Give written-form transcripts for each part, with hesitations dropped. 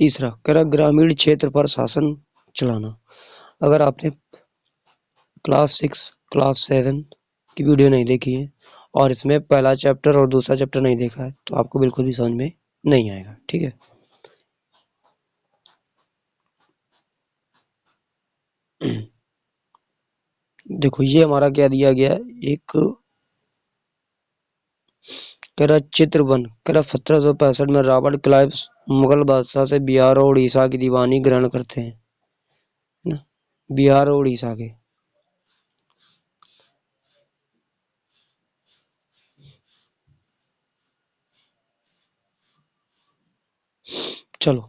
तीसरा कह रहा ग्रामीण क्षेत्र पर शासन चलाना। अगर आपने क्लास 6 क्लास 7 की वीडियो नहीं देखी है और इसमें पहला चैप्टर और दूसरा चैप्टर नहीं देखा है तो आपको बिल्कुल भी समझ में नहीं आएगा। ठीक है। देखो ये हमारा क्या दिया गया, एक कह रहा चित्र बन कह रहा 1765 में रॉबर्ट क्लाइव मुगल बादशाह से बिहार और उड़ीसा की दीवानी ग्रहण करते हैं, है ना, बिहार और उड़ीसा के। चलो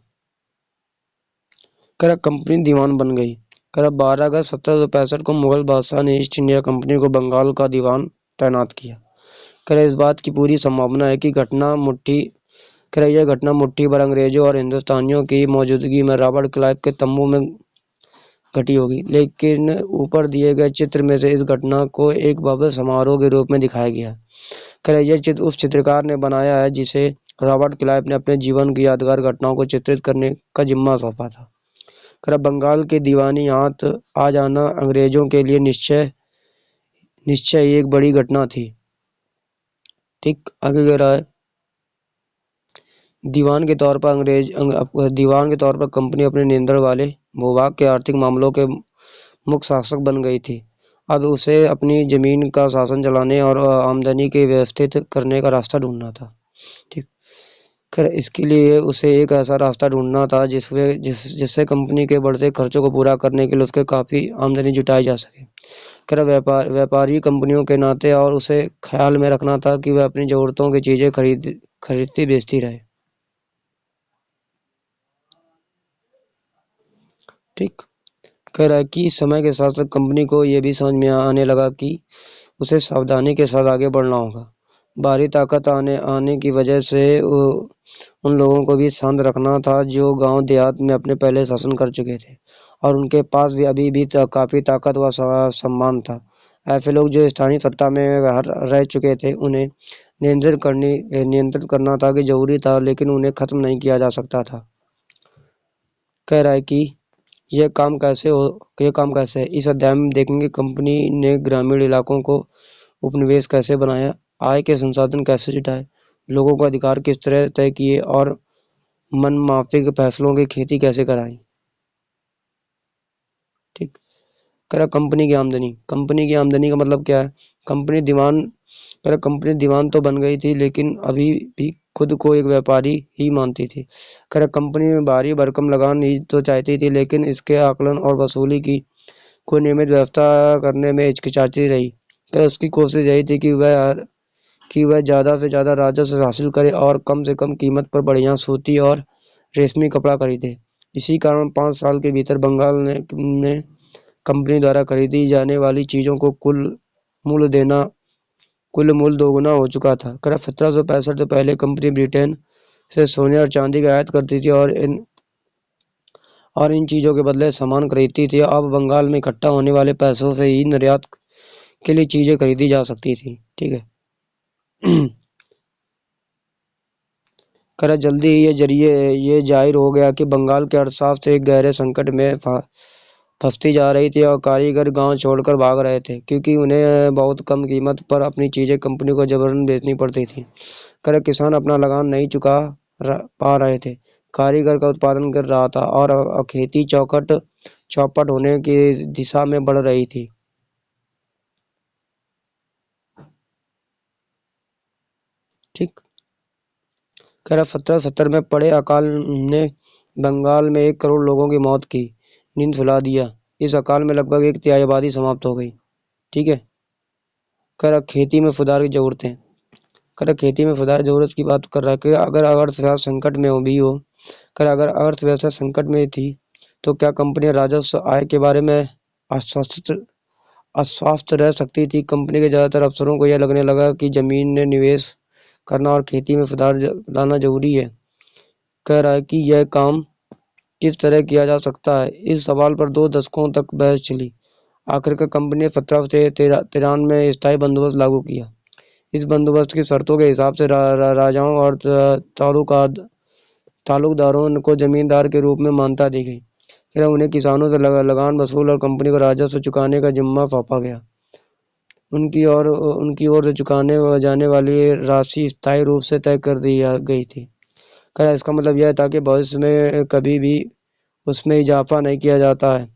कह रहा कंपनी दीवान बन गई। कह रहा 12 अगस्त 1765 को मुगल बादशाह ने ईस्ट इंडिया कंपनी को बंगाल का दीवान तैनात किया। कह रहा इस बात की पूरी संभावना है कि यह घटना मुट्ठी भर अंग्रेजों और हिंदुस्तानियों की मौजूदगी में रॉबर्ट क्लाइव के तंबू में घटी होगी, लेकिन ऊपर दिए गए चित्र में से इस घटना को एक भव्य समारोह के रूप में दिखाया गया। कह रहा यह चित्र उस चित्रकार ने बनाया है जिसे रॉबर्ट क्लाइव ने अपने जीवन की यादगार घटनाओं को चित्रित करने का जिम्मा सौंपा था। कह रहा बंगाल के दीवानी हाथ आ जाना अंग्रेजों के लिए निश्चय ही एक बड़ी घटना थी। ठीक, आगे कह रहा है दीवान के तौर पर कंपनी अपने नियंत्रण वाले भूभाग के आर्थिक मामलों के मुख्य शासक बन गई थी। अब उसे अपनी जमीन का शासन चलाने और आमदनी के व्यवस्थित करने का रास्ता ढूंढना था। ठीक, खैर इसके लिए उसे एक ऐसा रास्ता ढूंढना था जिससे कंपनी के बढ़ते खर्चों को पूरा करने के लिए उसके काफ़ी आमदनी जुटाई जा सके। खैर व्यापारी कंपनियों के नाते और उसे ख्याल में रखना था कि वह अपनी ज़रूरतों की चीज़ें खरीदती बेचती रहे। ठीक, कह रहा है कि समय के साथ साथ कंपनी को यह भी समझ में आने लगा कि उसे सावधानी के साथ आगे बढ़ना होगा। बाहरी ताकत आने की वजह से उन लोगों को भी शांत रखना था जो गांव देहात में अपने पहले शासन कर चुके थे और उनके पास भी अभी भी काफ़ी ताकत व सम्मान था। ऐसे लोग जो स्थानीय सत्ता में रह चुके थे उन्हें नियंत्रित करना था कि जरूरी था, लेकिन उन्हें खत्म नहीं किया जा सकता था। कह रहा है कि यह काम कैसे है। इस अध्याय में देखेंगे कंपनी ने ग्रामीण इलाकों को उपनिवेश कैसे बनाया, आय के संसाधन कैसे जुटाए, लोगों को अधिकार किस तरह तय किए और मनमाफिक फैसलों की खेती कैसे कराई। ठीक, कह रहा कंपनी की आमदनी का मतलब क्या है। कंपनी दीवान तो बन गई थी लेकिन अभी भी खुद को एक व्यापारी ही मानती थी। कह रहा कंपनी में भारी भरकम लगान ही तो चाहती थी, लेकिन इसके आकलन और वसूली की कोई नियमित व्यवस्था करने में हिचकिचाती रही। कह उसकी कोशिश यही थी कि वह ज़्यादा से ज़्यादा राजस्व हासिल करे और कम से कम कीमत पर बढ़िया सूती और रेशमी कपड़ा खरीदे। इसी कारण 5 साल के भीतर बंगाल ने कंपनी द्वारा खरीदी जाने वाली चीज़ों को कुल मूल्य दोगुना हो चुका था। करीब 1765 से पहले कंपनी ब्रिटेन से सोने और चांदी का आयात करती थी और इन चीज़ों के बदले सामान खरीदती थी। अब बंगाल में इकट्ठा होने वाले पैसों से ही निर्यात के लिए चीज़ें खरीदी जा सकती थी। ठीक है। करा जल्दी ही ये जाहिर हो गया कि बंगाल के अर्थशास्त्र एक गहरे संकट में फंसती जा रही थी और कारीगर गांव छोड़कर भाग रहे थे क्योंकि उन्हें बहुत कम कीमत पर अपनी चीज़ें कंपनी को जबरन बेचनी पड़ती थी। कर किसान अपना लगान नहीं चुका पा रहे थे, कारीगर का उत्पादन गिर रहा था और खेती चौपट होने की दिशा में बढ़ रही थी। ठीक, कह रहा 1770 में पड़े अकाल ने बंगाल में 1 करोड़ लोगों की मौत की नींद सुला दिया। इस अकाल में लगभग 1/3 आबादी समाप्त हो गई। ठीक है। कह रहा खेती में सुधार की जरूरतें कह रहा खेती में सुधार जरूरत की बात कर रहा है कि अगर अर्थव्यवस्था संकट में अगर अर्थव्यवस्था संकट में थी तो क्या कंपनी राजस्व आय के बारे में आश्वस्त रह सकती थी। कंपनी के ज़्यादातर अफसरों को यह लगने लगा कि जमीन में निवेश करना और खेती में सुधार लाना जरूरी है। कह रहा है कि यह काम किस तरह किया जा सकता है। इस सवाल पर 2 दशकों तक बहस चली। आखिरकार कंपनी ने 1793 में स्थायी बंदोबस्त लागू किया। इस बंदोबस्त की शर्तों के हिसाब से राजाओं और ताल्लुकदारों को जमींदार के रूप में मान्यता दी गई। फिर उन्हें किसानों से लगान वसूल और कंपनी को राजस्व चुकाने का जिम्मा सौंपा गया। उनकी ओर से चुकाने जाने वाली राशि स्थायी रूप से तय कर दी गई थी। इसका मतलब यह था कि भविष्य में कभी भी उसमें इजाफा नहीं किया जाता है।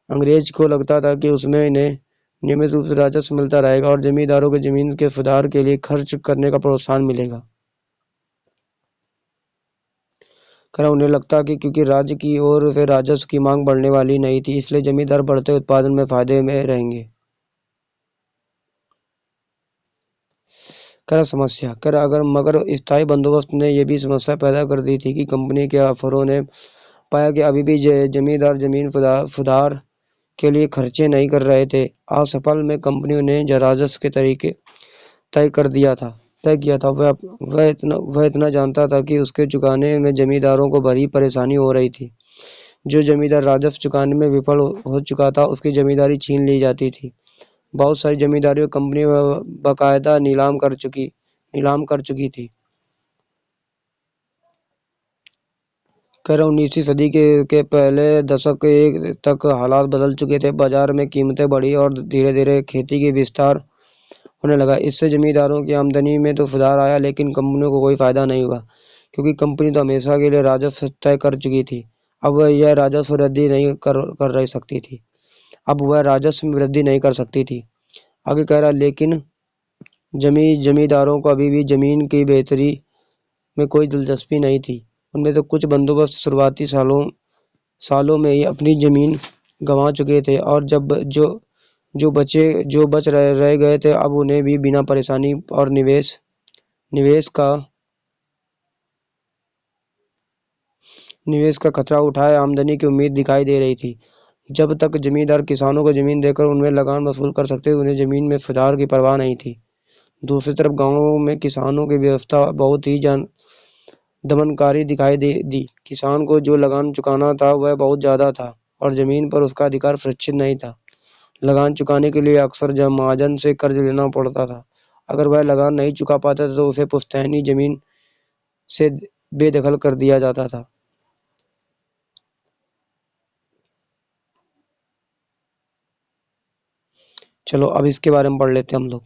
अंग्रेज को लगता था कि उसमें इन्हें नियमित रूप से राजस्व मिलता रहेगा और जमींदारों को जमीन के सुधार के लिए खर्च करने का प्रोत्साहन मिलेगा। उन्हें लगता कि क्योंकि राज्य की ओर से राजस्व की मांग बढ़ने वाली नहीं थी, इसलिए जमींदार बढ़ते उत्पादन में फायदे में रहेंगे। समस्या अगर मगर स्थायी बंदोबस्त ने यह भी समस्या पैदा कर दी थी कि कंपनी के अफसरों ने पाया कि अभी भी जमींदार जमीन सुधार के लिए खर्चे नहीं कर रहे थे। असफल में कंपनियों ने राजस्व के तरीके तय किया था। वह इतना जानता था कि उसके चुकाने में जमींदारों को बड़ी परेशानी हो रही थी। जो जमींदार राजस्व चुकाने में विफल हो चुका था, उसकी जमींदारी छीन ली जाती थी। बहुत सारी जमींदारियों कंपनी बाकायदा नीलाम कर चुकी थी। 19वीं सदी के पहले दशक तक हालात बदल चुके थे। बाजार में कीमतें बढ़ी और धीरे धीरे खेती की विस्तार होने लगा। इससे जमींदारों की आमदनी में तो सुधार आया, लेकिन कंपनियों को कोई फायदा नहीं हुआ, क्योंकि कंपनी तो हमेशा के लिए राजस्व तय कर चुकी थी। अब वह यह राजस्व वृद्धि नहीं कर रही सकती थी। अब वह राजस्व में वृद्धि नहीं कर सकती थी। आगे लेकिन जमींदारों को अभी भी जमीन की बेहतरी में कोई दिलचस्पी नहीं थी। उनमें तो कुछ बंदोबस्त शुरुआती सालों में ही अपनी जमीन गंवा चुके थे, और जो बच रह गए थे, अब उन्हें भी बिना परेशानी और निवेश का खतरा उठाए आमदनी की उम्मीद दिखाई दे रही थी। जब तक जमींदार किसानों को जमीन देकर उनमें लगान वसूल कर सकते, उन्हें जमीन में सुधार की परवाह नहीं थी। दूसरी तरफ गांवों में किसानों की व्यवस्था बहुत ही दमनकारी दिखाई दी। किसान को जो लगान चुकाना था वह बहुत ज्यादा था, और जमीन पर उसका अधिकार सुरक्षित नहीं था। लगान चुकाने के लिए अक्सर महाजन से कर्ज लेना पड़ता था। अगर वह लगान नहीं चुका पाता था तो उसे पुश्तैनी जमीन से बेदखल कर दिया जाता था। चलो अब इसके बारे में पढ़ लेते हैं हम लोग।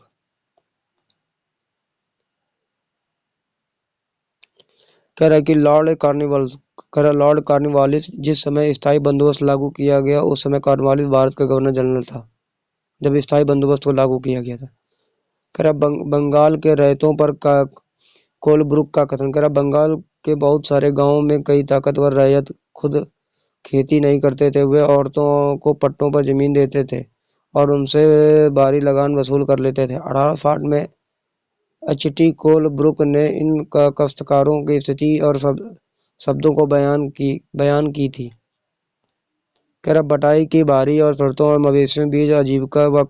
कह रहा है कि लॉर्ड कॉर्नवालिस जिस समय स्थायी बंदोबस्त लागू किया गया, उस समय कॉर्नवालिस भारत का गवर्नर जनरल था जब स्थायी बंदोबस्त को लागू किया गया था। कह रहा बंगाल के रैयतों पर कोलब्रुक का कथन। कह रहा बंगाल के बहुत सारे गांवों में कई ताकतवर रैयत खुद खेती नहीं करते थे। वे औरतों को पट्टों पर जमीन देते थे और उनसे भारी लगान वसूल कर लेते थे। 1860 में एच.टी. कोलब्रुक ने इन काश्तकारों की स्थिति और शब्दों को बयान की थी। कह रहा बटाई की भारी और शर्तों और मवेशियों बीच आजीविका व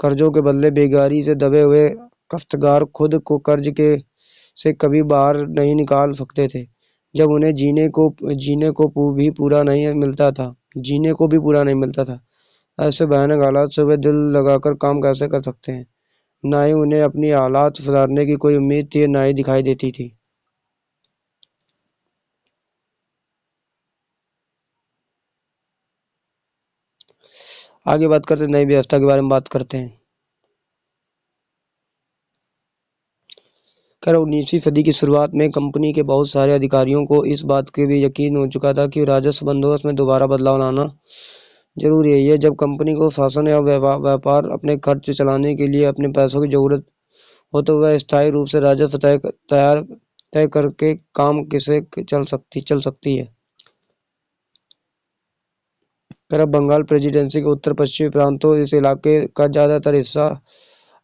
कर्जों के बदले बेगारी से दबे हुए काश्तकार खुद को कर्ज के से कभी बाहर नहीं निकाल सकते थे। जब उन्हें जीने को भी पूरा नहीं मिलता था, ऐसे भयानक हालात से वे दिल लगाकर काम कैसे कर सकते हैं। ना ही उन्हें अपनी हालात सुधारने की कोई उम्मीद थी, ना ही दिखाई देती थी। आगे बात करते नई व्यवस्था के बारे में बात करते हैं। 19वीं सदी की शुरुआत में कंपनी के बहुत सारे अधिकारियों को इस बात के भी यकीन हो चुका था कि राजस्व बंदोबस्त में दोबारा बदलाव लाना जरूरी है। जब कंपनी को शासन या व्यापार अपने खर्च चलाने के लिए अपने पैसों की जरूरत हो, तो वह स्थायी रूप से राजस्व तय करके काम कैसे चल सकती है। बंगाल प्रेसिडेंसी के उत्तर पश्चिमी प्रांतों इस इलाके का ज्यादातर हिस्सा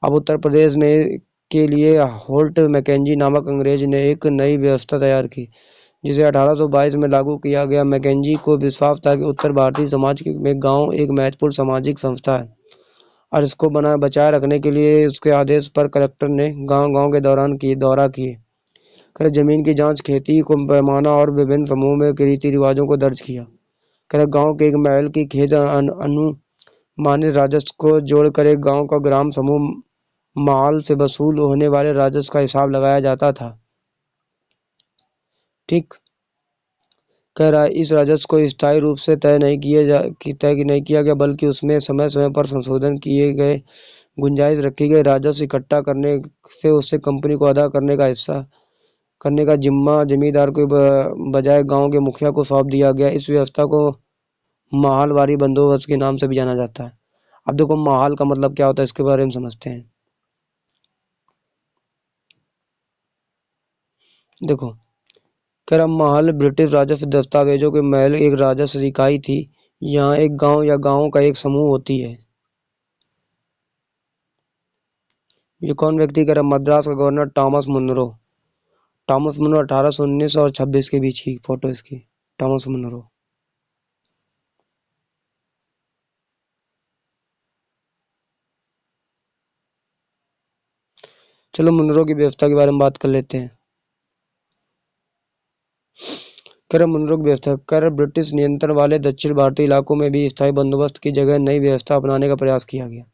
अब उत्तर प्रदेश में के लिए होल्ट मैकेंजी नामक अंग्रेज ने एक नई व्यवस्था तैयार की, जिसे 1822 में लागू किया गया। मैकेंजी को विश्वास था कि उत्तर भारतीय समाज में गांव एक महत्वपूर्ण सामाजिक संस्था है, और इसको बचाए रखने के लिए उसके आदेश पर कलेक्टर ने गांव-गांव के दौरा किए। जमीन की जांच, खेती को पैमाना और विभिन्न समूहों में रीति रिवाजों को दर्ज किया। गांव के एक महल की खेत अनुमानित राजस्व को जोड़कर एक गांव का ग्राम समूह माल से वसूल होने वाले राजस्व का हिसाब लगाया जाता था। ठीक। कह रहा है इस राजस्व को स्थायी रूप से तय नहीं किया गया, बल्कि उसमें समय समय पर संशोधन किए गए, गुंजाइश रखी गई। राजस्व इकट्ठा करने से उससे कंपनी को अदा करने का जिम्मा जमींदार के बजाय गांव के मुखिया को सौंप दिया गया। इस व्यवस्था को माहलवारी बंदोबस्त के नाम से भी जाना जाता है। अब देखो माहल का मतलब क्या होता है, इसके बारे में समझते हैं। देखो कह रहा महल ब्रिटिश राजस्व दस्तावेजों के महल एक राजस्व इकाई थी। यहाँ एक गांव या गांवों का एक समूह होती है। ये कौन व्यक्ति? कह रहा मद्रास का governor Thomas Munro. Thomas Munro 1819 और 26 के बीच की फोटो इसकी। Thomas Munro. चलो मुनरो की व्यवस्था के बारे में बात कर लेते हैं। कर मुनरो की व्यवस्था कर ब्रिटिश नियंत्रण वाले दक्षिण भारतीय इलाकों में भी स्थायी बंदोबस्त की जगह नई व्यवस्था अपनाने का प्रयास किया गया।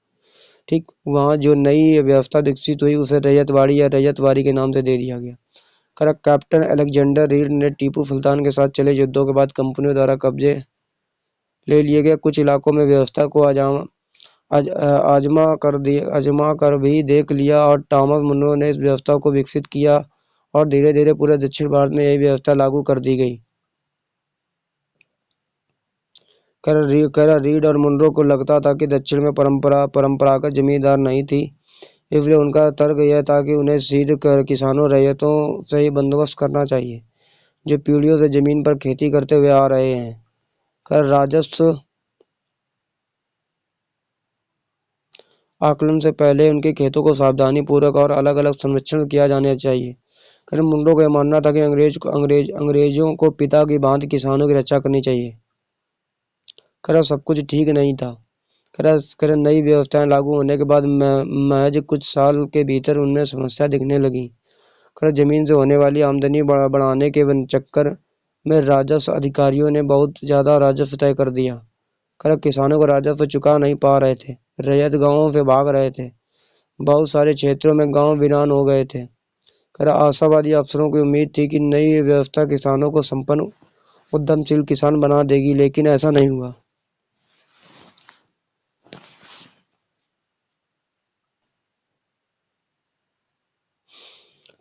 ठीक, वहाँ जो नई व्यवस्था विकसित हुई उसे रैयतवाड़ी या रैयतवारी के नाम से दे दिया गया। कर कैप्टन अलेक्जेंडर रीड ने टीपू सुल्तान के साथ चले युद्धों के बाद कंपनियों द्वारा कब्जे ले लिए गए कुछ इलाकों में व्यवस्था को आजमा कर भी देख लिया और टॉमस मुनरो ने इस व्यवस्था को विकसित किया और धीरे धीरे पूरे दक्षिण भारत में यही व्यवस्था लागू कर दी गई। कर रीड और मुनरो को लगता था कि दक्षिण में परंपरागत जमींदार नहीं थी, इसलिए उनका तर्क यह था कि उन्हें सीधे किसानों रैयतों से ही बंदोबस्त करना चाहिए जो पीढ़ियों से जमीन पर खेती करते हुए आ रहे हैं। कर राजस्व आकलन से पहले उनके खेतों को सावधानी पूर्वक और अलग अलग संरक्षण किया जाना चाहिए। कर मुंडो का यह मानना था कि अंग्रेजों को पिता की भांति किसानों की रक्षा करनी चाहिए। कर सब कुछ ठीक नहीं था। कर नई व्यवस्थाएं लागू होने के बाद महज कुछ साल के भीतर उनमें समस्या दिखने लगी। कर जमीन से होने वाली आमदनी बढ़ाने के चक्कर में राजस्व अधिकारियों ने बहुत ज्यादा राजस्व तय कर दिया। कर किसानों को राजस्व चुका नहीं पा रहे थे, रैयत गांवों से भाग रहे थे, बहुत सारे क्षेत्रों में गांव वीरान हो गए थे। कर आशावादी अफसरों की उम्मीद थी कि नई व्यवस्था किसानों को संपन्न उद्यमशील किसान बना देगी, लेकिन ऐसा नहीं हुआ।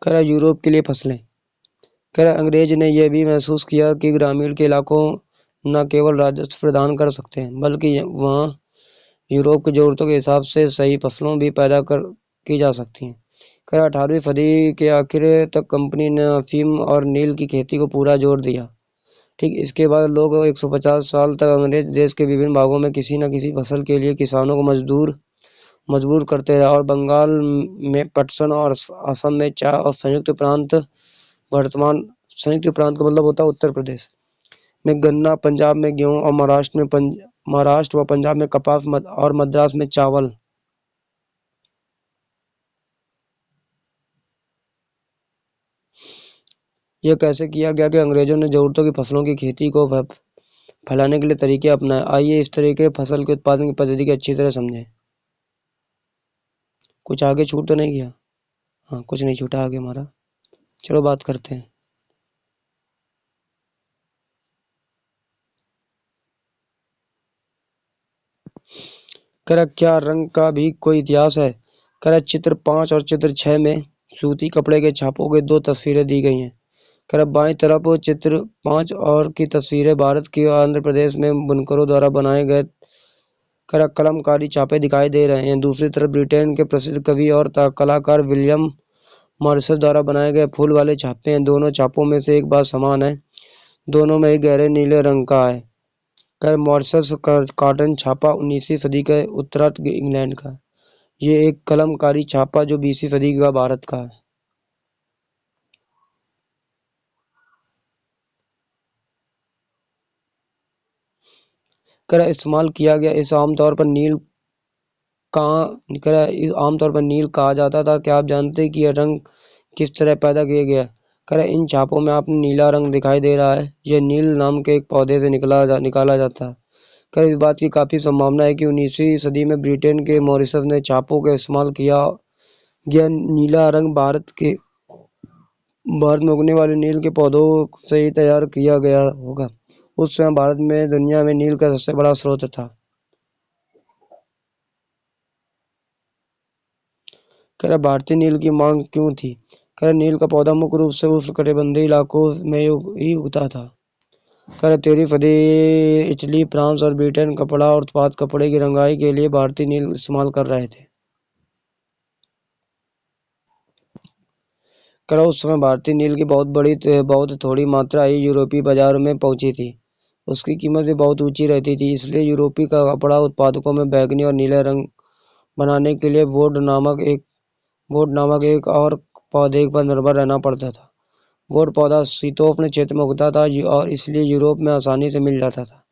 कर यूरोप के लिए फसलें। कर अंग्रेज ने यह भी महसूस किया कि ग्रामीण के इलाकों न केवल राजस्व प्रदान कर सकते हैं, बल्कि वहाँ यूरोप की जरूरतों के हिसाब से सही फसलों भी पैदा की जा सकती हैं। कर 18वीं सदी के आखिर तक कंपनी ने अफीम और नील की खेती को पूरा जोर दिया। ठीक, इसके बाद लोग 150 साल तक अंग्रेज देश के विभिन्न भागों में किसी न किसी फसल के लिए किसानों को मजबूर करते रहे और बंगाल में पटसन और असम में चाय और संयुक्त प्रांत का मतलब होता है उत्तर प्रदेश में गन्ना, पंजाब में गेहूं और महाराष्ट्र व पंजाब में कपास और मद्रास में चावल। यह कैसे किया गया कि अंग्रेजों ने जरूरतों की फसलों की खेती को फैलाने के लिए तरीके अपनाए। आइए इस तरीके फसल के उत्पादन की पद्धति की अच्छी तरह समझें। कुछ आगे छूट तो नहीं गया? हाँ, कुछ नहीं छूटा आगे हमारा। चलो बात करते हैं। कर क्या रंग का भी कोई इतिहास है? कर चित्र 5 और चित्र 6 में सूती कपड़े के छापों के 2 तस्वीरें दी गई हैं। कर बाईं तरफ चित्र 5 और की तस्वीरें भारत की आंध्र प्रदेश में बुनकरों द्वारा बनाए गए कर कलमकारी छापे दिखाई दे रहे हैं। दूसरी तरफ ब्रिटेन के प्रसिद्ध कवि और कलाकार विलियम मॉरिस द्वारा बनाए गए फूल वाले छापे हैं। दोनों छापों में से एक बात समान है, दोनों में ही गहरे नीले रंग का है। कर मॉरिस कॉटन छापा 19वीं सदी के उत्तरार्ध इंग्लैंड का है। ये एक कलमकारी छापा जो 20वीं सदी का भारत का है। कर इस्तेमाल किया गया इस आमतौर पर नील कहा जाता था। क्या आप जानते हैं कि यह रंग किस तरह पैदा किया गया? कर इन छापों में आपने नीला रंग दिखाई दे रहा है, यह नील नाम के एक पौधे से निकाला जाता है। कर इस बात की काफी संभावना है कि 19वीं सदी में ब्रिटेन के मॉरिस ने छापों का इस्तेमाल किया गया नीला रंग भारत के भारत में उगने वाले नील के पौधों से ही तैयार किया गया होगा। उस समय भारत में दुनिया में नील का सबसे बड़ा स्रोत था। कह रहा भारतीय नील की मांग क्यों थी? कह रहा नील का पौधा मुख्य रूप से उष्णकटिबंधीय इलाकों में ही उगता था। कह रहा 13वीं सदी इटली, फ्रांस और ब्रिटेन कपड़ा और उत्पाद कपड़े की रंगाई के लिए भारतीय नील इस्तेमाल कर रहे थे। कह रहा उस समय भारतीय नील की बहुत थोड़ी मात्रा ही यूरोपीय बाजारों में पहुंची थी। उसकी कीमत भी बहुत ऊंची रहती थी, इसलिए यूरोपीय कपड़ा उत्पादकों में बैंगनी और नीले रंग बनाने के लिए वुड नामक एक और पौधे पर निर्भर रहना पड़ता था। वुड पौधा शीतोष्ण क्षेत्र में उगता था और इसलिए यूरोप में आसानी से मिल जाता था।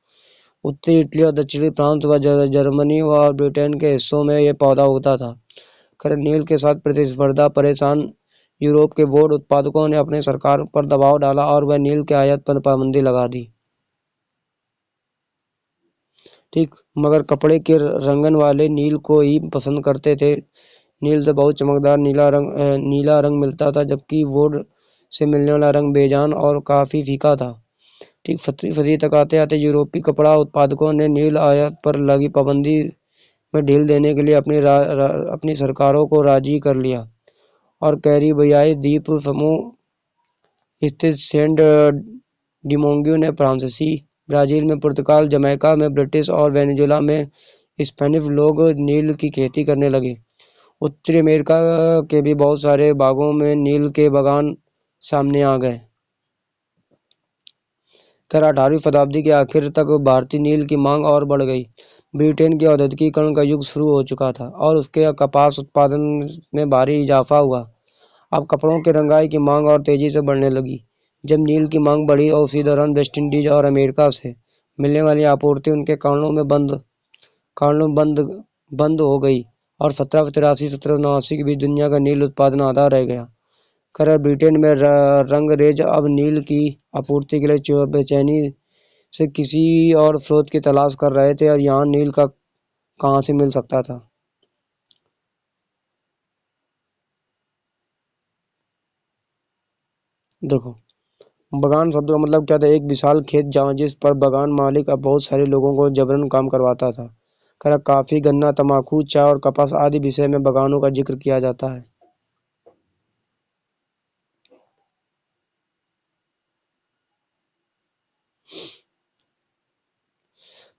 उत्तरी इटली और दक्षिणी फ्रांस व जर्मनी और ब्रिटेन के हिस्सों में यह पौधा उगता था। नील के साथ प्रतिस्पर्धा परेशान यूरोप के वुड उत्पादकों ने अपनी सरकार पर दबाव डाला और वह नील के आयात पर पाबंदी लगा दी। ठीक, मगर कपड़े के रंगन वाले नील को ही पसंद करते थे। नील से बहुत चमकदार नीला रंग मिलता था, जबकि वुड से मिलने वाला रंग बेजान और काफी फीका था। ठीक, 17वीं सदी तक आते आते यूरोपीय कपड़ा उत्पादकों ने नील आयात पर लगी पाबंदी में ढील देने के लिए अपनी सरकारों को राजी कर लिया और कैरिबियाई द्वीप समूह स्थित सेंट डिमोंगियो ने फ्रांसीसी, ब्राजील में पुर्तगाल, जमैका में ब्रिटिश और वेनेजुएला में स्पेनिश लोग नील की खेती करने लगे। उत्तरी अमेरिका के भी बहुत सारे भागों में नील के बागान सामने आ गए। 18वीं शताब्दी के आखिर तक भारतीय नील की मांग और बढ़ गई। ब्रिटेन के औद्योगिकीकरण का युग शुरू हो चुका था और उसके कपास उत्पादन में भारी इजाफा हुआ। अब कपड़ों के रंगाई की मांग और तेजी से बढ़ने लगी। जब नील की मांग बढ़ी और उसी दौरान वेस्ट इंडीज और अमेरिका से मिलने वाली आपूर्ति उनके कारणों बंद हो गई और 1783-1779 के बीच दुनिया का नील उत्पादन आधा रह गया। ब्रिटेन में रंगरेज अब नील की आपूर्ति के लिए बेचैनी से किसी और स्रोत की तलाश कर रहे थे और यहाँ नील का कहाँ से मिल सकता था। देखो, बगान शब्द का मतलब क्या था? एक विशाल खेत जहाँ जिस पर बगान मालिक अब बहुत सारे लोगों को जबरन काम करवाता था। काफी, गन्ना, तंबाकू, चाय और कपास आदि विषय में बगानों का जिक्र किया जाता है।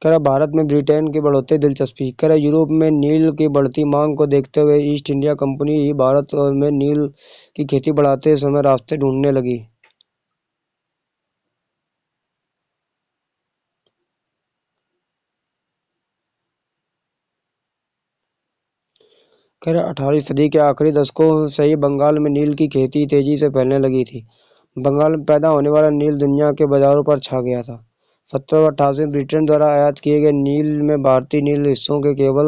भारत में ब्रिटेन की बढ़ोतरी दिलचस्पी। यूरोप में नील की बढ़ती मांग को देखते हुए ईस्ट इंडिया कंपनी ही भारत में नील की खेती बढ़ाते समय रास्ते ढूंढने लगी। 18वीं सदी के आखिरी दशकों से ही बंगाल में नील की खेती तेजी से फैलने लगी थी। बंगाल में पैदा होने वाला नील दुनिया के बाजारों पर छा गया था। 1788 में ब्रिटेन द्वारा आयात किए गए नील में भारतीय नील हिस्सों के केवल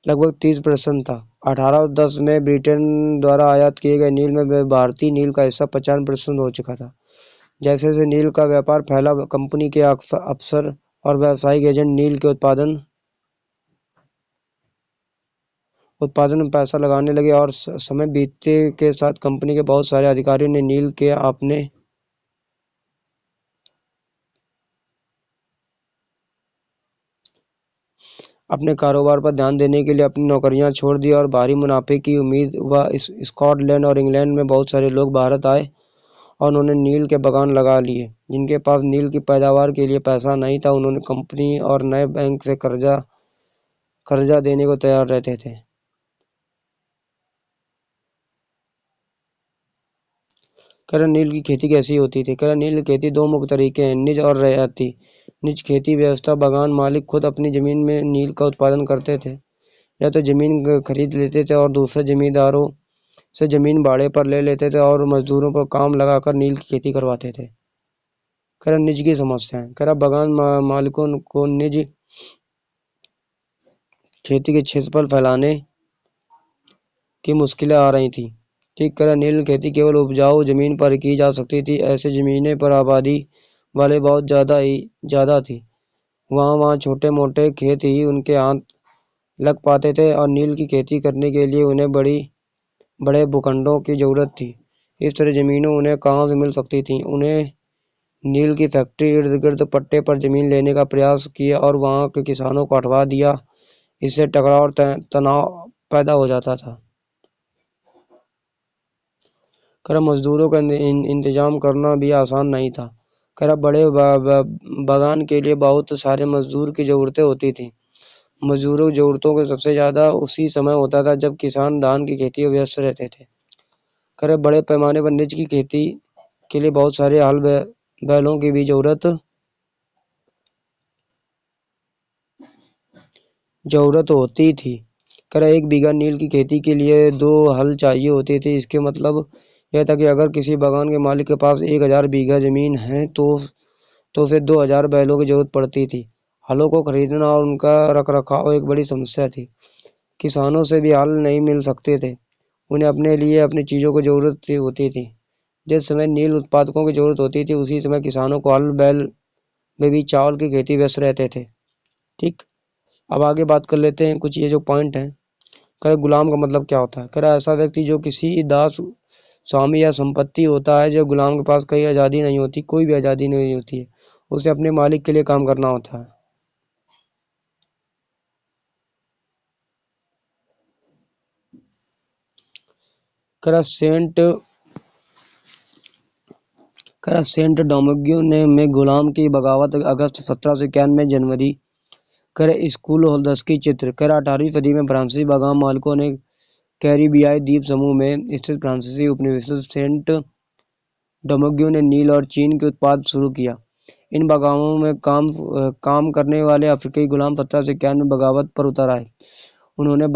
लगभग 30% था। 1810 में ब्रिटेन द्वारा आयात किए गए नील में भारतीय नील का हिस्सा 50% हो चुका था। जैसे जैसे नील का व्यापार फैला, कंपनी के अफसर और व्यावसायिक एजेंट नील के उत्पादन में पैसा लगाने लगे और समय बीतने के साथ कंपनी के बहुत सारे अधिकारियों ने नील के अपने कारोबार पर ध्यान देने के लिए अपनी नौकरियां छोड़ दी और भारी मुनाफे की उम्मीद व स्कॉटलैंड और इंग्लैंड में बहुत सारे लोग भारत आए और उन्होंने नील के बागान लगा लिए। जिनके पास नील की पैदावार के लिए पैसा नहीं था, उन्होंने कंपनी और नए बैंक से कर्जा देने को तैयार रहते थे। नील की खेती कैसी होती थी? नील की खेती दो मुख्य तरीके हैं, निज और रैयती। निज खेती व्यवस्था बगान मालिक खुद अपनी जमीन में नील का उत्पादन करते थे या तो जमीन खरीद लेते थे और दूसरे जमींदारों से जमीन भाड़े पर ले लेते थे और मजदूरों पर काम लगाकर नील की खेती करवाते थे। निज की समस्याएं। बगान मालिकों को निज खेती के क्षेत्रफल फैलाने की मुश्किलें आ रही थी। ठीक, नील खेती केवल उपजाऊ जमीन पर की जा सकती थी। ऐसे जमीनें पर आबादी वाले बहुत ज्यादा थी। वहाँ छोटे मोटे खेत ही उनके हाथ लग पाते थे और नील की खेती करने के लिए उन्हें बड़ी बड़े भूखंडों की जरूरत थी। इस तरह जमीनें उन्हें कहाँ से मिल सकती थीं? उन्हें नील की फैक्ट्री इर्द गिर्द पट्टे पर जमीन लेने का प्रयास किया और वहाँ के किसानों को हटवा दिया। इससे टकराव और तनाव पैदा हो जाता था। कर मजदूरों का इंतजाम करना भी आसान नहीं था। कर बड़े बागान के लिए बहुत सारे मजदूर की ज़रूरतें होती थी। मजदूरों की ज़रूरतों को सबसे ज़्यादा उसी समय होता था जब किसान धान की खेती में व्यस्त रहते थे। कर बड़े पैमाने पर निज की खेती के लिए बहुत सारे हल बैलों की भी ज़रूरत होती थी। कर 1 बीघा नील की खेती के लिए 2 हल चाहिए होते थे। इसके मतलब यह था कि अगर किसी बागान के मालिक के पास 1000 बीघा जमीन है तो उसे 2000 बैलों की जरूरत पड़ती थी। हलों को खरीदना और उनका रखरखाव एक बड़ी समस्या थी। किसानों से भी हल नहीं मिल सकते थे। उन्हें अपने लिए अपनी चीज़ों की जरूरत होती थी। जिस समय नील उत्पादकों की जरूरत होती थी उसी समय किसानों को हल बैल में भी चावल की खेती व्यस्त रहते थे। ठीक, अब आगे बात कर लेते हैं कुछ ये जो पॉइंट हैं। कर गुलाम का मतलब क्या होता है? कर ऐसा व्यक्ति जो किसी दास स्वामी या संपत्ति होता है। जो गुलाम के पास कोई आज़ादी नहीं होती, कोई भी आज़ादी नहीं होती है, उसे अपने मालिक के लिए काम करना होता है। कर सेंट डोमिंगो में गुलाम की बगावत अगस्त 1791 में जनवरी। कर स्कूल होल्डर्स की चित्र। कर 18वीं सदी में फ्रांसीसी बागान मालिकों ने कैरिबियाई द्वीप समूह में स्थित फ्रांसीसी उपनिवेश सेंट डोमिंगो ने नील और चीन के उत्पाद शुरू किया। इन बगानों में काम करने वाले अफ्रीकी गुलाम 1791 में बगावत पर उतर आए। उन्होंने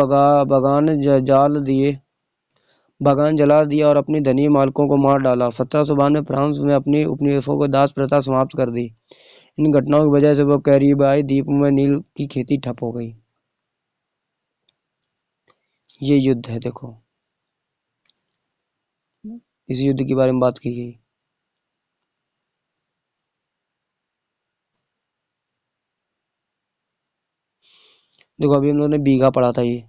बागान जला दिया और अपने धनी मालिकों को मार डाला। 1792 में फ्रांस में अपनी उपनिवेशों को दास प्रथा समाप्त कर दी। इन घटनाओं की वजह से वो कैरिबियाई द्वीपों में नील की खेती ठप हो गई। ये युद्ध है, देखो इस युद्ध के बारे में बात की गई। देखो अभी हम लोगों ने बीघा पढ़ा था। ये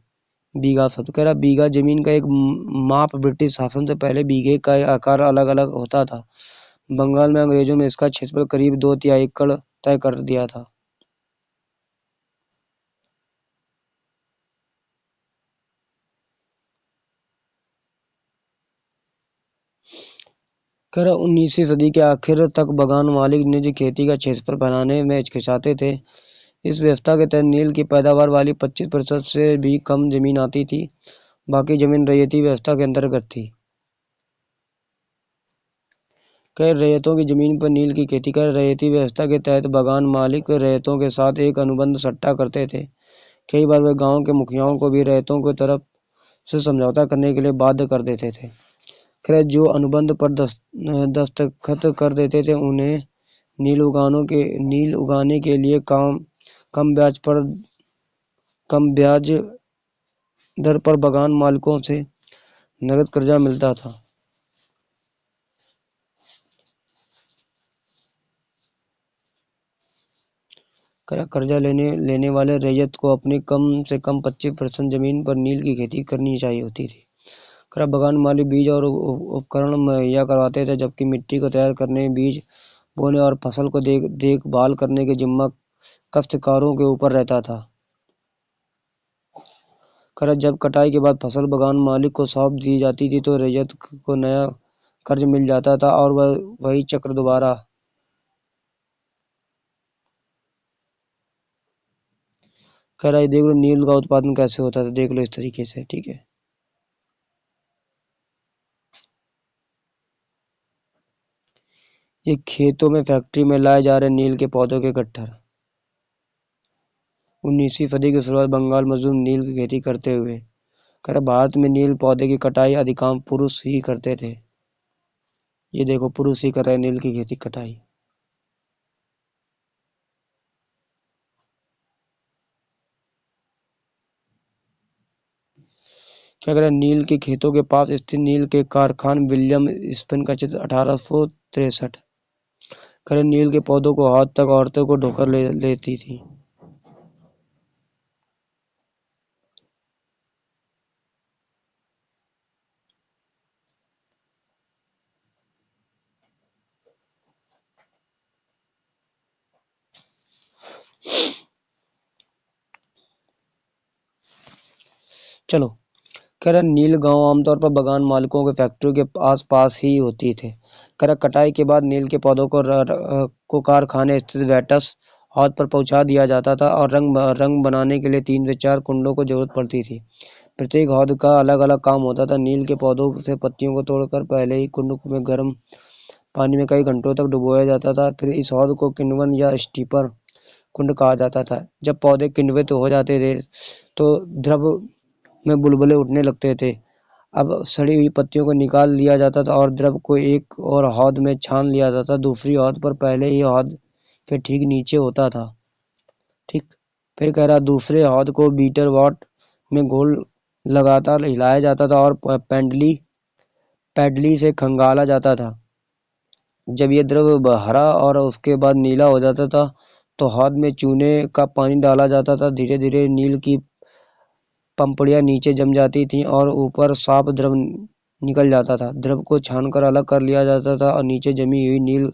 बीघा शब्द कह रहा, बीघा जमीन का एक माप ब्रिटिश शासन से पहले बीघे का आकार अलग अलग होता था। बंगाल में अंग्रेजों में इसका क्षेत्रफल करीब 2 तिहाई एकड़ तय कर दिया था। कर 19वीं सदी के आखिर तक बागान मालिक निजी खेती का क्षेत्रफल बनाने में हिचकिचाते थे। इस व्यवस्था के तहत नील की पैदावार वाली 25% से भी कम जमीन आती थी। बाकी जमीन रैयती व्यवस्था के अंतर्गत थी। कई रैयतों की जमीन पर नील की खेती कर रैयती व्यवस्था के तहत बागान मालिक रैयतों के साथ एक अनुबंध सट्टा करते थे। कई बार वे गांव के मुखियाओं को भी रैयतों की तरफ से समझौता करने के लिए बाध्य कर देते थे। खैर जो अनुबंध पर दस्तखत कर देते थे उन्हें नील उगाने के लिए कम ब्याज दर पर बागान मालिकों से नगद कर्जा मिलता था। कर्जा लेने वाले रैयत को अपनी कम से कम 25% जमीन पर नील की खेती करनी चाहिए होती थी। बागान मालिक बीज और उपकरण मुहैया करवाते थे, जबकि मिट्टी को तैयार करने, बीज बोने और फसल को देखभाल करने के जिम्मा काश्तकारों के ऊपर रहता था। जब कटाई के बाद फसल बागान मालिक को सौंप दी जाती थी तो रैयत को नया कर्ज मिल जाता था और वही चक्र दोबारा। देख लो नील का उत्पादन कैसे होता था, देख लो इस तरीके से। ठीक है, ये खेतों में फैक्ट्री में लाए जा रहे नील के पौधों के गट्ठर। 19वीं सदी की शुरुआत बंगाल मजदूर नील की खेती करते हुए। भारत में नील पौधे की कटाई अधिकांश पुरुष ही करते थे। ये देखो पुरुष ही कर रहे हैं नील की खेती कटाई। क्या करें, नील के खेतों के पास स्थित नील के कारखान विलियम स्पेन का चित्र 1863। करें नील के पौधों को हाथ तक औरतों को ढोकर लेती थी। चलो, कह रहा नील गांव आमतौर पर बगान मालिकों के फैक्ट्रियों के आस पास ही होती थे। कह रहा कटाई के बाद नील के पौधों को कारखाने स्थित वैटस हौद पर पहुंचा दिया जाता था और रंग बनाने के लिए 3 से 4 कुंडों को जरूरत पड़ती थी। प्रत्येक हौद का अलग अलग काम होता था। नील के पौधों से पत्तियों को तोड़कर पहले ही कुंड में गर्म पानी में कई घंटों तक डुबोया जाता था। फिर इस हौद को किण्वन या स्टीपर कुंड कहा जाता था। जब पौधे किण्वित हो जाते थे तो द्रव में बुलबुले उठने लगते थे। अब सड़ी हुई पत्तियों को निकाल लिया जाता था और द्रव को एक और हौद में छान लिया जाता था। दूसरी हौद पर पहले ही हौद के ठीक नीचे होता था। ठीक, फिर कह रहा दूसरे हौद को बीटर वॉट में गोल लगातार हिलाया जाता था और पैडली से खंगाला जाता था। जब ये द्रव हरा और उसके बाद नीला हो जाता था तो हौद में चूने का पानी डाला जाता था। धीरे धीरे नील की पंपड़ियां नीचे जम जाती थीं और ऊपर साफ द्रव निकल जाता था। द्रव को छानकर अलग कर लिया जाता था और नीचे जमी हुई नील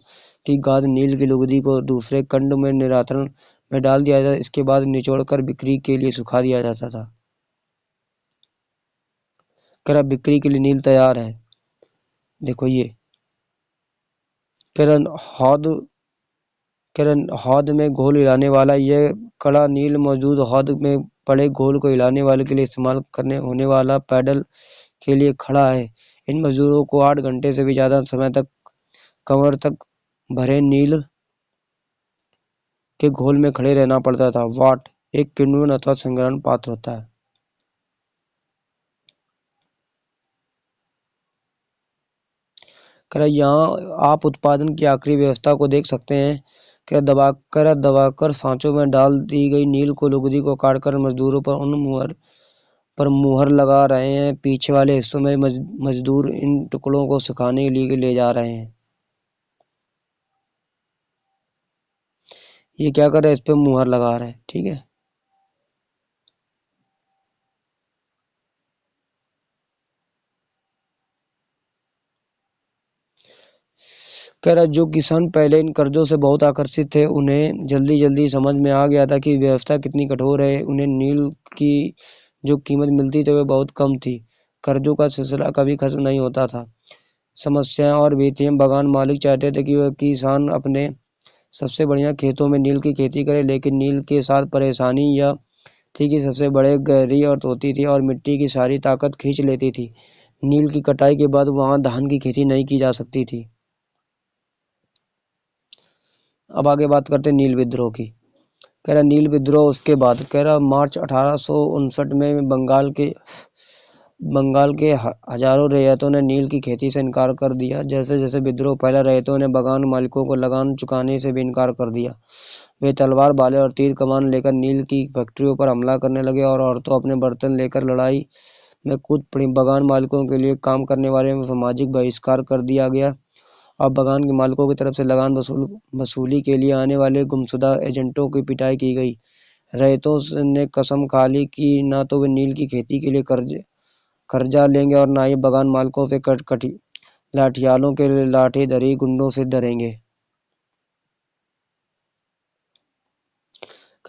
की गाद नील की लुगदी को दूसरे कंड में निरातरण में डाल दिया जाता। इसके बाद निचोड़कर बिक्री के लिए सुखा दिया जाता था। करा बिक्री के लिए नील तैयार है। देखो ये किरण हौद में घोल हिलाने वाला। यह कड़ा नील मौजूद हौद में पड़े घोल को हिलाने वाले के लिए इस्तेमाल करने होने वाला पैडल के लिए खड़ा है। इन मजदूरों को 8 घंटे से भी ज्यादा समय तक कमर तक भरे नील के घोल में खड़े रहना पड़ता था। वाट एक किण्वन अथवा संग्रहण पात्र होता है। यहाँ आप उत्पादन की आखिरी व्यवस्था को देख सकते हैं। दबाकर सांचों में डाल दी गई नील को लुगदी को काटकर मजदूरों पर मुहर लगा रहे हैं। पीछे वाले हिस्सों में मजदूर इन टुकड़ों को सुखाने के लिए ले जा रहे हैं। ये क्या कर रहे हैं, इस पे मुहर लगा रहे हैं। ठीक है, कह रहा जो किसान पहले इन कर्जों से बहुत आकर्षित थे उन्हें जल्दी जल्दी समझ में आ गया था कि व्यवस्था कितनी कठोर है। उन्हें नील की जो कीमत मिलती थी वह बहुत कम थी। कर्जों का सिलसिला कभी खत्म नहीं होता था। समस्याएं और भी थी। बगान मालिक चाहते थे कि वह किसान अपने सबसे बढ़िया खेतों में नील की खेती करे, लेकिन नील के साथ परेशानी यह थी कि सबसे बड़े गहरी और होती थी और मिट्टी की सारी ताकत खींच लेती थी। नील की कटाई के बाद वहां धान की खेती नहीं की जा सकती थी। अब आगे बात करते हैं नील विद्रोह की। कह रहा नील विद्रोह उसके बाद, कह रहा मार्च 1859 में बंगाल के हजारों रैयतों ने नील की खेती से इनकार कर दिया। जैसे जैसे विद्रोह फैला, रैयतों ने बगान मालिकों को लगान चुकाने से भी इनकार कर दिया। वे तलवार भाले और तीर कमान लेकर नील की फैक्ट्रियों पर हमला करने लगे और औरतों अपने बर्तन लेकर लड़ाई में कूद पड़ी। बगान मालिकों के लिए काम करने वाले में सामाजिक बहिष्कार कर दिया गया। अब बगान के मालिकों की तरफ से लगान वसूली के लिए आने वाले गुमशुदा एजेंटों की पिटाई की गई। रैयतों ने कसम खा ली कि न तो वे नील की खेती के लिए कर्जा लेंगे और न ही बगान मालिकों से लाठियालों के लाठीधरी गुंडों से डरेंगे।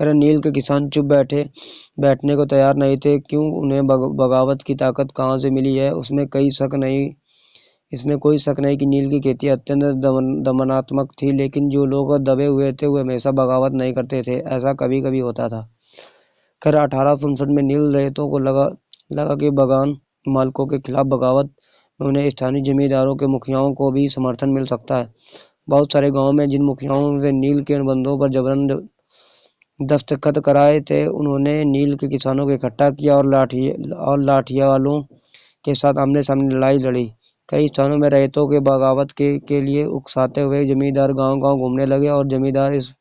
नील के किसान चुप बैठने को तैयार नहीं थे। क्यों? उन्हें बगावत की ताकत कहाँ से मिली है, इसमें कोई शक नहीं कि नील की खेती अत्यंत दमनात्मक थी। लेकिन जो लोग दबे हुए थे वे हमेशा बगावत नहीं करते थे। ऐसा कभी कभी होता था। 1859 में नील रैयतों को लगा कि बगान मालिकों के खिलाफ बगावत में उन्हें स्थानीय जमींदारों के मुखियाओं को भी समर्थन मिल सकता है। बहुत सारे गांवों में जिन मुखियाओं से नील के अनुबंधों पर जबरन दस्तखत कराए थे उन्होंने नील के किसानों को इकट्ठा किया और लाठियालों के साथ आमने सामने लड़ाई लड़ी। कई स्थानों में रैयतों के बगावत के लिए उकसाते हुए जमींदार गांव-गांव घूमने लगे और जमींदार इस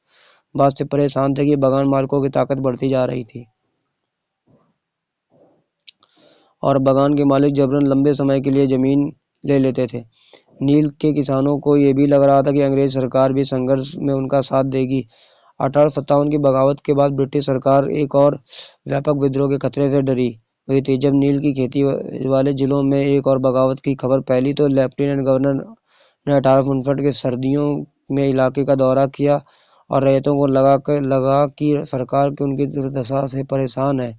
बात से परेशान थे कि बगान मालिकों की ताकत बढ़ती जा रही थी और बगान के मालिक जबरन लंबे समय के लिए जमीन ले लेते थे। नील के किसानों को यह भी लग रहा था कि अंग्रेज सरकार भी संघर्ष में उनका साथ देगी। 1857 की बगावत के बाद ब्रिटिश सरकार एक और व्यापक विद्रोह के खतरे से डरी हुई थी। जब नील की खेती वाले जिलों में एक और बगावत की खबर फैली तो लेफ्टिनेंट गवर्नर ने 1859 के सर्दियों में इलाके का दौरा किया और रैयतों को लगा कि सरकार की उनकी दुर्दशा से परेशान है।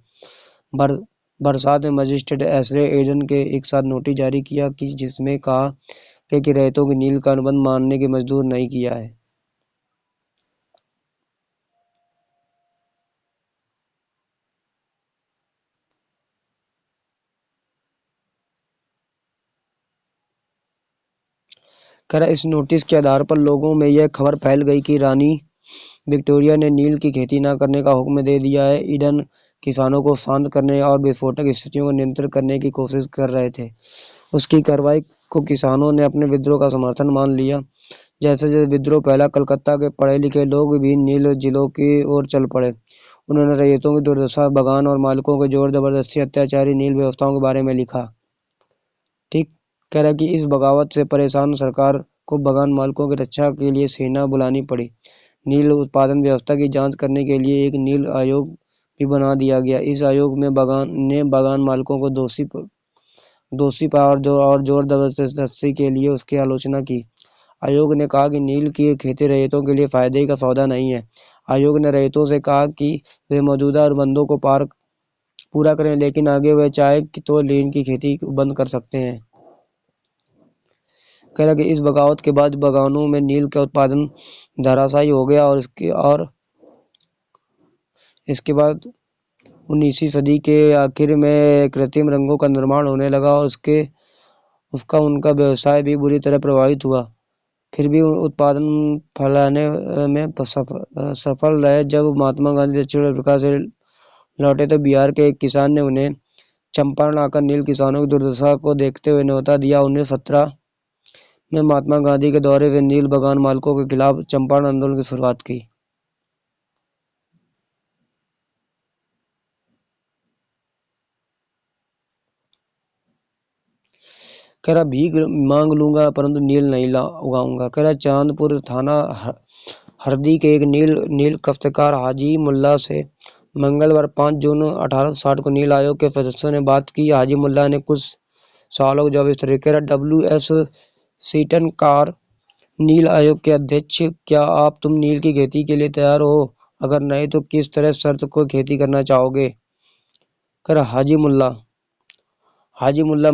बरसात में मजिस्ट्रेट एसरे एडन के एक साथ नोटिस जारी किया कि जिसमें कहा कि रैयतों की नील का अनुबंध मानने की मंजूर नहीं किया है। इस नोटिस के आधार पर लोगों में यह खबर फैल गई कि रानी विक्टोरिया ने नील की खेती न करने का हुक्म दे दिया है। ईडन किसानों को शांत करने और विस्फोटक स्थितियों को नियंत्रित करने की कोशिश कर रहे थे। उसकी कार्रवाई को किसानों ने अपने विद्रोह का समर्थन मान लिया। जैसे जैसे विद्रोह फैला, कलकत्ता के पढ़े लिखे लोग भी नील जिलों की ओर चल पड़े। उन्होंने रैयतों की दुर्दशा, बगान और मालिकों के जोर जबरदस्ती अत्याचारी नील व्यवस्थाओं के बारे में लिखा। ठीक कह रहा कि इस बगावत से परेशान सरकार को बगान मालिकों की रक्षा के लिए सेना बुलानी पड़ी। नील उत्पादन व्यवस्था की जांच करने के लिए एक नील आयोग भी बना दिया गया। इस आयोग में बगान मालिकों को दोषी पाया और जोर जबरदस्ती के लिए उसकी आलोचना की। आयोग ने कहा कि नील की खेती रैयतों के लिए फायदे का सौदा नहीं है। आयोग ने रैयतों से कहा कि वे मौजूदा अनुबंधों को पूरा करें, लेकिन आगे वे चाहे तो नील की खेती बंद कर सकते हैं। कह रहा कि इस बगावत के बाद बगानों में नील का उत्पादन धराशायी हो गया और इसके बाद 19वीं सदी के आखिर में कृत्रिम रंगों का निर्माण होने लगा और उनका व्यवसाय भी बुरी तरह प्रभावित हुआ। फिर भी उत्पादन फैलाने में सफल रहे। जब महात्मा गांधी दक्षिण अफ्रीका से लौटे तो बिहार के एक किसान ने उन्हें चंपारण आकर नील किसानों की दुर्दशा को देखते हुए न्योता दिया। 1917 में महात्मा गांधी के दौरे में नील बगान मालिकों के खिलाफ चंपारण आंदोलन की शुरुआत की। कह रहा भीख मांग लूंगा परंतु नील नहीं उगाऊंगा। कह रहा चांदपुर थाना हरदी के एक नील काश्तकार हाजी मुल्ला से मंगलवार 5 जून 1860 को नील आयोग के सदस्यों ने बात की। हाजी मुल्ला ने कुछ सवालों का जवाब इस तरह कह रहा WS सीटनकार, नील आयोग के अध्यक्ष, क्या तुम नील की खेती के लिए तैयार हो? अगर नहीं तो किस तरह शर्त को खेती करना चाहोगे? कर हाजी मुल्ला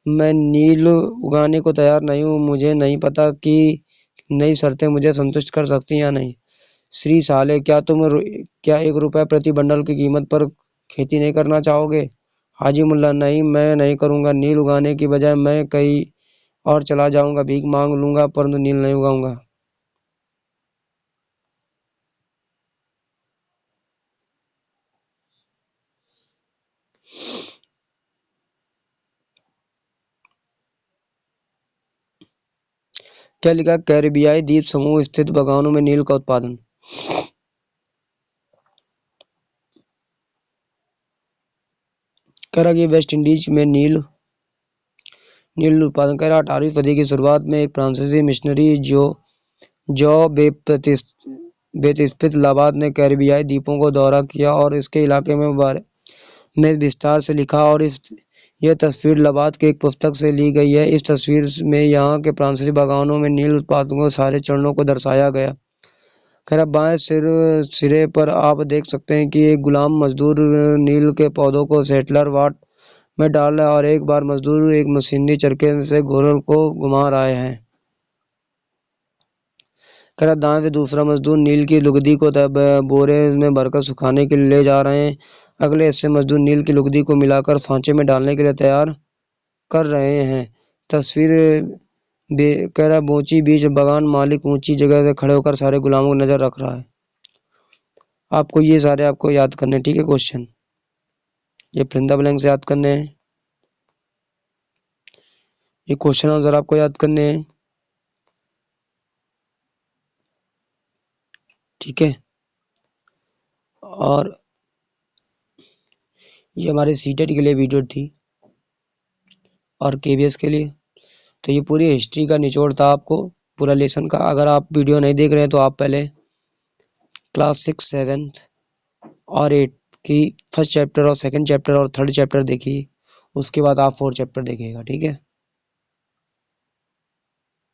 मैं नील उगाने को तैयार नहीं हूँ। मुझे नहीं पता कि नई शर्तें मुझे संतुष्ट कर सकती या नहीं। श्री साले, क्या 1 रुपया प्रति बंडल की कीमत पर खेती नहीं करना चाहोगे? हाजी मुल्ला, नहीं, मैं नहीं करूँगा। नील उगाने की बजाय मैं कहीं और चला जाऊँगा, भीख मांग लूँगा परंतु नील नहीं उगाऊँगा। क्या लिखा? कैरिबियाई द्वीप समूह स्थित बगानों में नील का उत्पादन। कह रहा कि वेस्ट इंडीज में नील उत्पादन। कह रहा 18वीं सदी की शुरुआत में एक फ्रांसीसी मिशनरी जो बेतस्पित लाबाद ने कैरिबियाई द्वीपों को दौरा किया और इसके इलाके में विस्तार से लिखा और यह तस्वीर लाबाद की एक पुस्तक से ली गई है। इस तस्वीर में यहाँ के फ्रांसीसी बागानों में नील उत्पादन के सारे चरणों को दर्शाया गया। खैर, बाएं सिरे पर आप देख सकते हैं कि एक गुलाम मजदूर नील के पौधों को सेटलर वाट में डाल रहा है और एक बार मजदूर एक मशीनी चरखे से घोल को घुमा रहे हैं। खैर, दाएं से दूसरा मजदूर नील की लुगदी को बोरे में भरकर सुखाने के लिए ले जा रहे हैं। अगले हिस्से मजदूर नील की लुगदी को मिलाकर सांचे में डालने के लिए तैयार कर रहे हैं। तस्वीर कह रहा बोची बीच बगान मालिक ऊंची जगह से खड़े होकर सारे गुलामों को नजर रख रहा है। आपको ये सारे याद करने, ठीक है? क्वेश्चन ये फ्रिंदा ब्लैंक से याद करने हैं। ये क्वेश्चन आंसर आपको याद करने हैं, ठीक है? और ये हमारे सीटेट के लिए वीडियो थी और KVS के लिए। तो ये पूरी हिस्ट्री का निचोड़ था आपको, पूरा लेसन का। अगर आप वीडियो नहीं देख रहे हैं तो आप पहले क्लास 6, 7 और 8 की फर्स्ट चैप्टर और सेकंड चैप्टर और थर्ड चैप्टर देखिए, उसके बाद आप 4th चैप्टर देखिएगा, ठीक है?